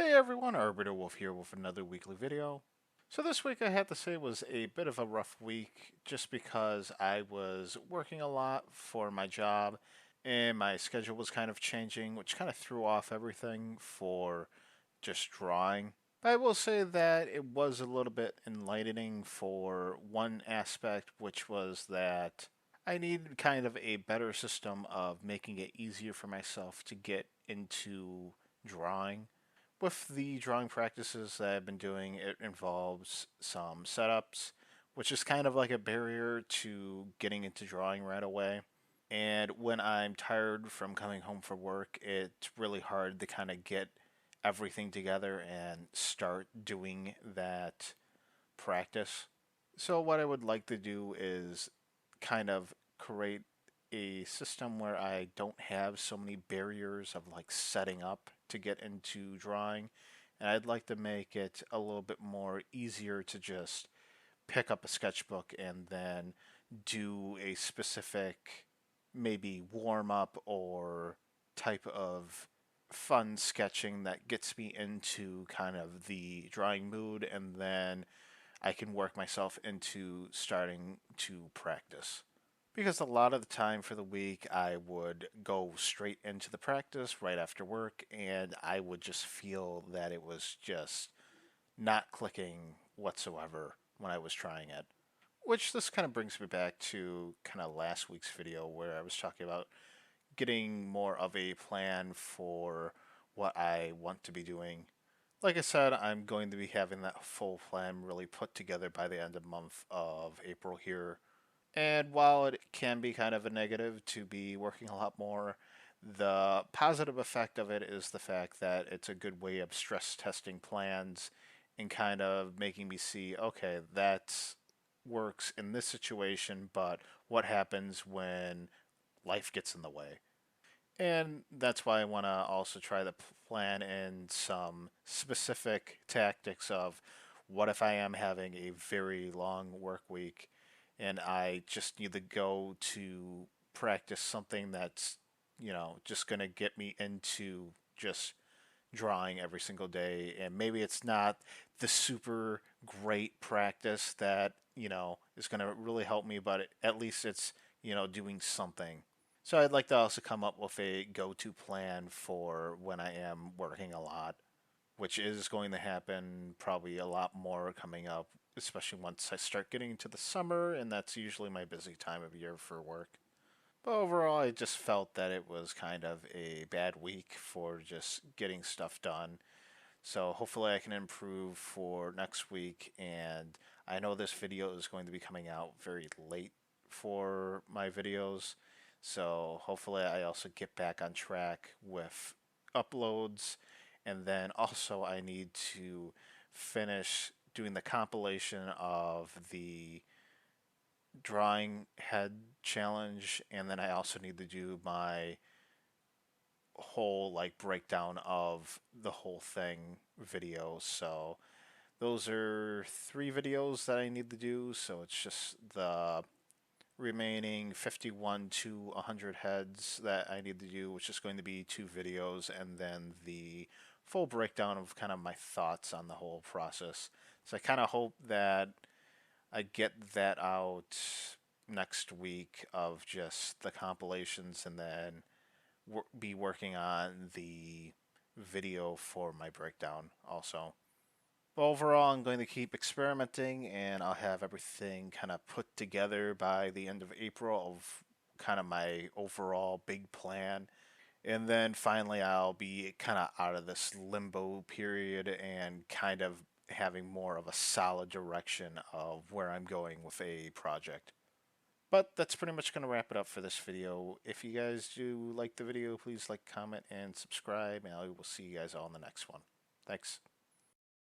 Hey everyone, Arbiter Wolf here with another weekly video. So this week I have to say was a bit of a rough week just because I was working a lot for my job and my schedule was kind of changing, which kind of threw off everything for just drawing. But I will say that it was a little bit enlightening for one aspect, which was that I needed kind of a better system of making it easier for myself to get into drawing. With the drawing practices that I've been doing, it involves some setups, which is kind of like a barrier to getting into drawing right away. And when I'm tired from coming home from work, it's really hard to kind of get everything together and start doing that practice. So, what I would like to do is kind of create a system where I don't have so many barriers of like setting up to get into drawing. And I'd like to make it a little bit more easier to just pick up a sketchbook and then do a specific maybe warm up or type of fun sketching that gets me into kind of the drawing mood, and then I can work myself into starting to practice. Because a lot of the time for the week, I would go straight into the practice right after work, and I would just feel that it was just not clicking whatsoever when I was trying it. Which this kind of brings me back to kind of last week's video where I was talking about getting more of a plan for what I want to be doing. Like I said, I'm going to be having that full plan really put together by the end of the month of April here. And while it can be kind of a negative to be working a lot more, the positive effect of it is the fact that it's a good way of stress testing plans and kind of making me see, okay, that works in this situation, but what happens when life gets in the way? And that's why I want to also try to plan in some specific tactics of what if I am having a very long work week and I just need to go to practice something that's, just going to get me into just drawing every single day. And maybe it's not the super great practice that, is going to really help me, but at least it's, doing something. So I'd like to also come up with a go-to plan for when I am working a lot, which is going to happen probably a lot more coming up, especially once I start getting into the summer, and that's usually my busy time of year for work. But overall, I just felt that it was kind of a bad week for just getting stuff done. So hopefully I can improve for next week, and I know this video is going to be coming out very late for my videos. So hopefully I also get back on track with uploads, and then also I need to finish doing the compilation of the drawing head challenge, and then I also need to do my whole like breakdown of the whole thing video. So those are three videos that I need to do. So it's just the remaining 51 to 100 heads that I need to do, which is going to be two videos, and then the full breakdown of kind of my thoughts on the whole process. So I kind of hope that I get that out next week of just the compilations, and then be working on the video for my breakdown also. But overall, I'm going to keep experimenting, and I'll have everything kind of put together by the end of April of kind of my overall big plan. And then finally, I'll be kind of out of this limbo period and kind of having more of a solid direction of where I'm going with a project. But that's pretty much going to wrap it up for this video. If you guys do like the video, please like, comment, and subscribe, and I will see you guys all in the next one. Thanks.